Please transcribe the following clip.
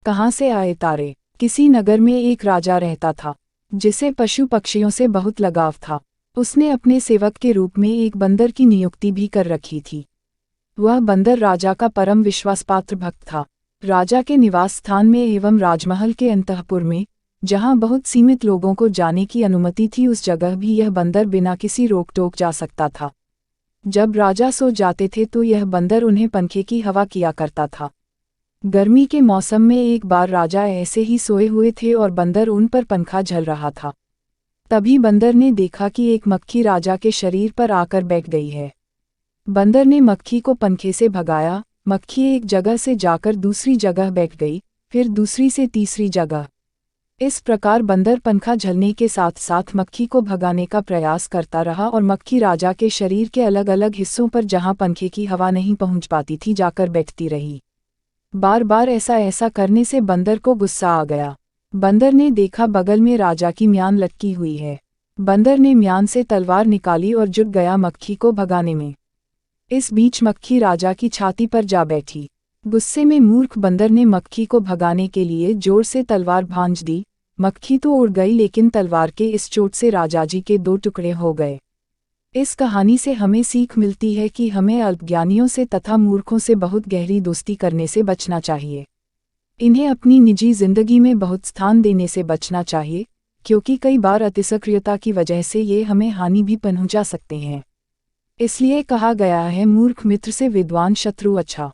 कहाँ से आए तारे। किसी नगर में एक राजा रहता था, जिसे पशु पक्षियों से बहुत लगाव था। उसने अपने सेवक के रूप में एक बंदर की नियुक्ति भी कर रखी थी। वह बंदर राजा का परम विश्वासपात्र भक्त था। राजा के निवास स्थान में एवं राजमहल के अंतःपुर में, जहाँ बहुत सीमित लोगों को जाने की अनुमति थी, उस जगह भी यह बंदर बिना किसी रोक टोक जा सकता था। जब राजा सो जाते थे तो यह बंदर उन्हें पंखे की हवा किया करता था। गर्मी के मौसम में एक बार राजा ऐसे ही सोए हुए थे और बंदर उन पर पंखा झल रहा था। तभी बंदर ने देखा कि एक मक्खी राजा के शरीर पर आकर बैठ गई है। बंदर ने मक्खी को पंखे से भगाया। मक्खी एक जगह से जाकर दूसरी जगह बैठ गई, फिर दूसरी से तीसरी जगह। इस प्रकार बंदर पंखा झलने के साथ साथ मक्खी को भगाने का प्रयास करता रहा और मक्खी राजा के शरीर के अलग अलग हिस्सों पर, जहां पंखे की हवा नहीं पहुंच पाती थी, जाकर बैठती रही। बार बार ऐसा करने से बंदर को गुस्सा आ गया। बंदर ने देखा बगल में राजा की म्यान लटकी हुई है। बंदर ने म्यान से तलवार निकाली और जुट गया मक्खी को भगाने में। इस बीच मक्खी राजा की छाती पर जा बैठी। गुस्से में मूर्ख बंदर ने मक्खी को भगाने के लिए जोर से तलवार भांज दी। मक्खी तो उड़ गई, लेकिन तलवार के इस चोट से राजा जी के 2 टुकड़े हो गए। इस कहानी से हमें सीख मिलती है कि हमें अल्पज्ञानियों से तथा मूर्खों से बहुत गहरी दोस्ती करने से बचना चाहिए। इन्हें अपनी निजी जिंदगी में बहुत स्थान देने से बचना चाहिए, क्योंकि कई बार अतिसक्रियता की वजह से ये हमें हानि भी पहुंचा सकते हैं। इसलिए कहा गया है, मूर्ख मित्र से विद्वान शत्रु अच्छा।